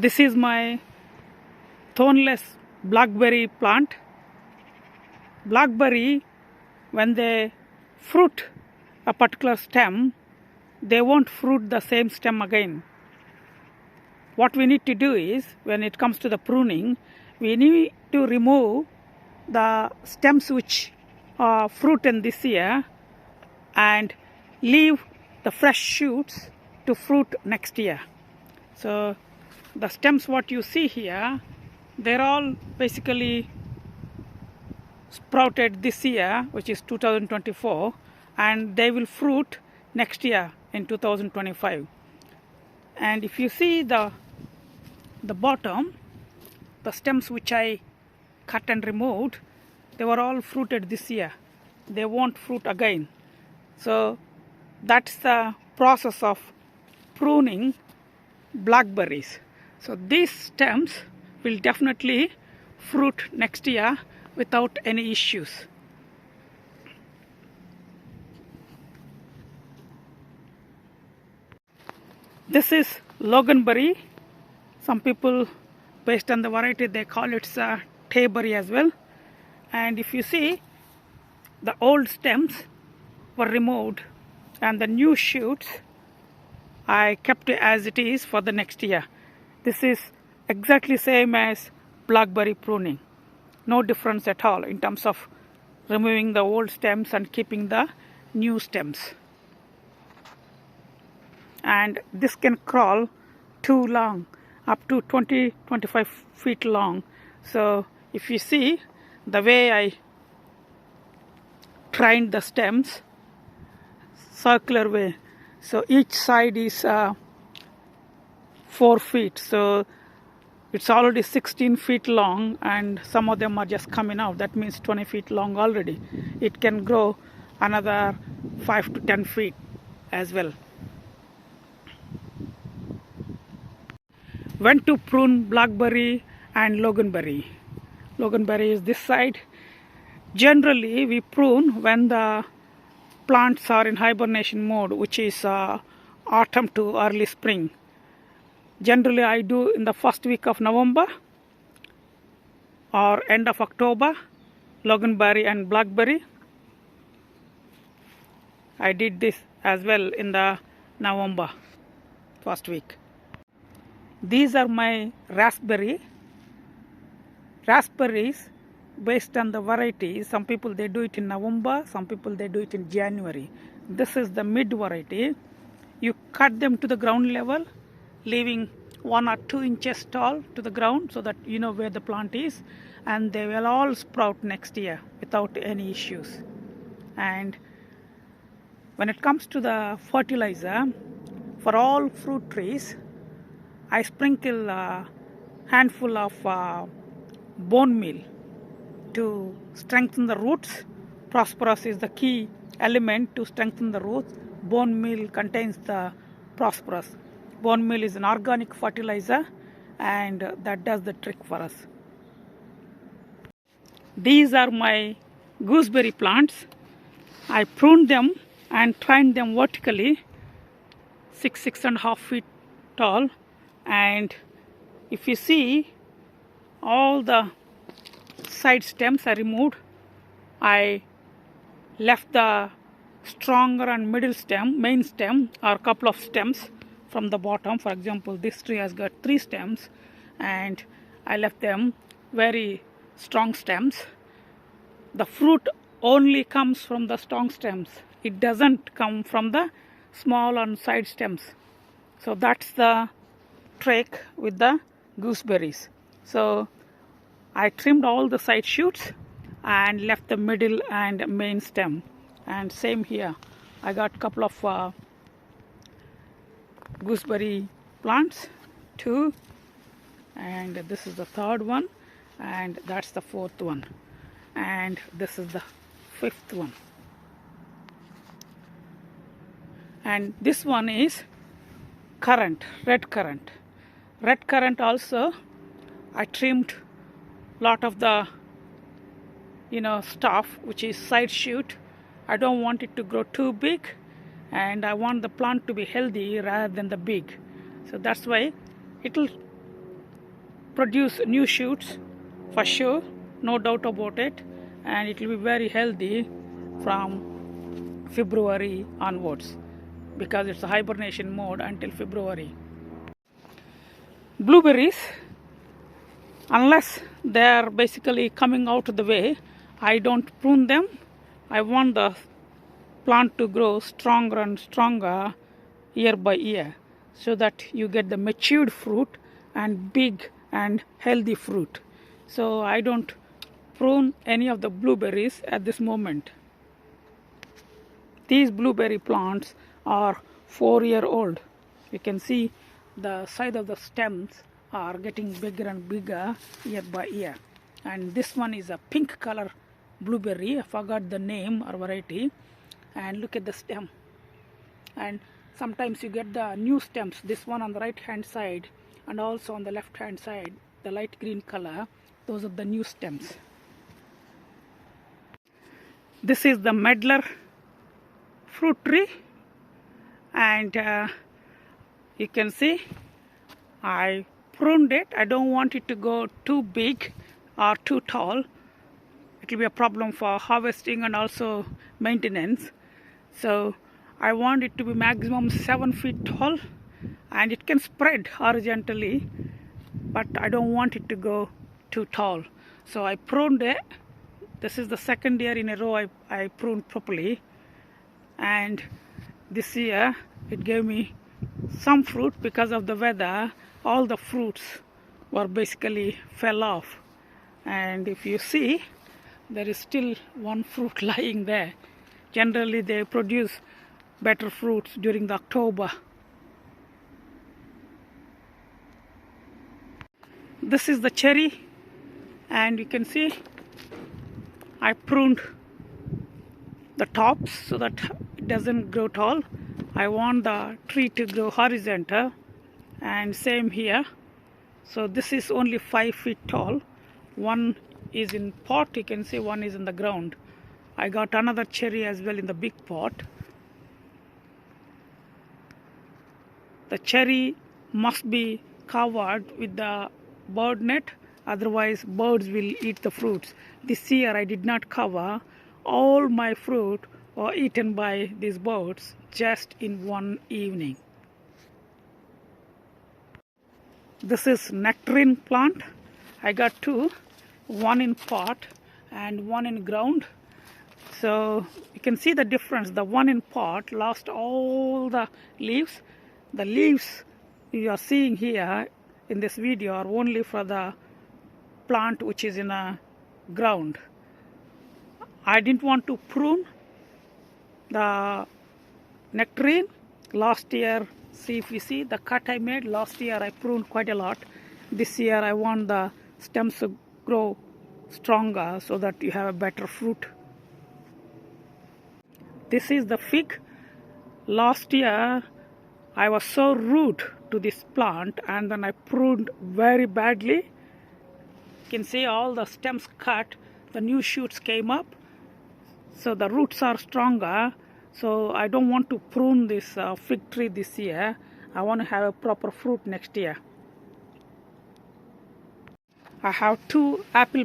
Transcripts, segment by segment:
This is my thornless blackberry plant. Blackberry, when they fruit a particular stem, they won't fruit the same stem again. What we need to do is, when it comes to the pruning, we need to remove the stems which are fruit in this year and leave the fresh shoots to fruit next year. So the stems what you see here, they're all basically sprouted this year, which is 2024, and they will fruit next year in 2025. And if you see the bottom, the stems which I cut and removed, they were all fruited this year. They won't fruit again. So that's the process of pruning blackberries. So these stems will definitely fruit next year without any issues. This is loganberry. Some people, based on the variety, they call it tayberry as well. And if you see, the old stems were removed and the new shoots I kept it as it is for the next year. This is exactly same as blackberry pruning. No difference at all in terms of removing the old stems and keeping the new stems. And this can crawl too long, up to 20-25 feet long. So if you see the way I trained the stems, circular way, so each side is 4 feet, so it's already 16 feet long, and some of them are just coming out. That means 20 feet long already. It can grow another 5 to 10 feet as well. When to prune blackberry and loganberry. Loganberry is this side. Generally we prune when the plants are in hibernation mode, which is autumn to early spring. Generally I do in the first week of November or end of October, loganberry and blackberry. I did this as well in the November first week. These are my raspberries, based on the variety. Some people they do it in November, some people they do it in January. This is the mid variety. You cut them to the ground level, leaving 1 or 2 inches tall to the ground, so that you know where the plant is, and they will all sprout next year without any issues. And when it comes to the fertilizer, for all fruit trees, I sprinkle a handful of bone meal to strengthen the roots. Phosphorus is the key element to strengthen the roots. Bone meal contains the phosphorus. Bone meal is an organic fertilizer, and that does the trick for us. These are my gooseberry plants. I pruned them and trained them vertically, 6.5 feet tall. And if you see, all the side stems are removed. I left the stronger and middle stem, main stem, or a couple of stems from the bottom. For example, this tree has got 3 stems, and I left them very strong stems. The fruit only comes from the strong stems. It doesn't come from the small and side stems. So that's the trick with the gooseberries. So I trimmed all the side shoots and left the middle and main stem. And same here, I got a couple of gooseberry plants, 2, and this is the 3rd one, and that's the 4th one, and this is the 5th one. And this one is currant, red currant. Red currant also, I trimmed lot of the stuff which is side shoot. I don't want it to grow too big, and I want the plant to be healthy rather than the big. So that's why it'll produce new shoots for sure, no doubt about it, and it will be very healthy from February onwards because it's a hibernation mode until February. Blueberries, unless they are basically coming out of the way, I don't prune them. I want the plant to grow stronger and stronger year by year so that you get the matured fruit and big and healthy fruit. So I don't prune any of the blueberries at this moment. These blueberry plants are 4-year-old. You can see the side of the stems are getting bigger and bigger year by year. And this one is a pink color blueberry. I forgot the name or variety. And look at the stem. And sometimes you get the new stems. This one on the right hand side and also on the left hand side, the light green color. Those are the new stems. This is the medlar fruit tree, and you can see I pruned it. I don't want it to go too big or too tall. It will be a problem for harvesting and also maintenance. So I want it to be maximum 7 feet tall, and it can spread horizontally, but I don't want it to go too tall. So I pruned it. This is the second year in a row I pruned properly, and this year it gave me some fruit. Because of the weather, all the fruits were basically fell off, and if you see, there is still one fruit lying there. Generally they produce better fruits during the October. This is the cherry, and you can see I pruned the tops so that it doesn't grow tall. I want the tree to grow horizontal, and same here. So this is only 5 feet tall. One is in pot, you can see one is in the ground. I got another cherry as well in the big pot. The cherry must be covered with the bird net, otherwise birds will eat the fruits. This year I did not cover. All my fruit were eaten by these birds just in one evening. This is nectarine plant. I got two, one in pot and one in ground. So you can see the difference. The one in pot lost all the leaves. The leaves you are seeing here in this video are only for the plant which is in a ground. I didn't want to prune the nectarine. Last year, see if you see the cut I made, last year I pruned quite a lot. This year I want the stems to grow stronger so that you have a better fruit. This is the fig. Last year I was so rude to this plant, and then I pruned very badly. You can see all the stems cut, the new shoots came up, so the roots are stronger. So I don't want to prune this fig tree this year. I want to have a proper fruit next year. I have two apple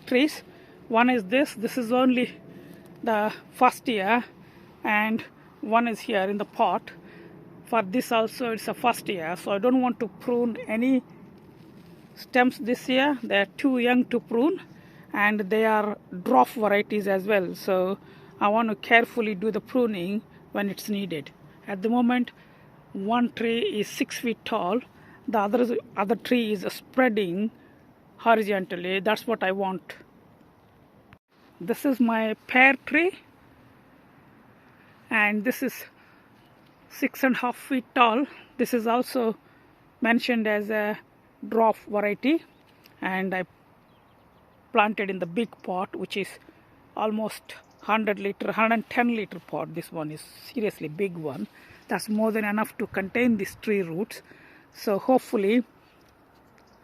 trees. One is this is only the first year, and one is here in the pot. For this also it's a first year, so I don't want to prune any stems this year. They are too young to prune, and they are dwarf varieties as well. So I want to carefully do the pruning when it's needed. At the moment, one tree is 6 feet tall. The other tree is spreading horizontally. That's what I want. This is my pear tree, and this is 6.5 feet tall. This is also mentioned as a dwarf variety, and I planted in the big pot, which is almost 110 liter pot. This one is seriously big one. That's more than enough to contain these tree roots. So hopefully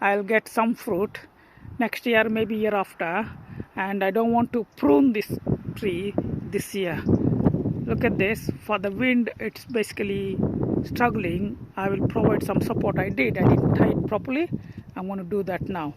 I'll get some fruit next year, maybe year after. And I don't want to prune this tree this year. Look at this. For the wind, it's basically struggling. I will provide some support. I didn't tie it properly. I'm going to do that now.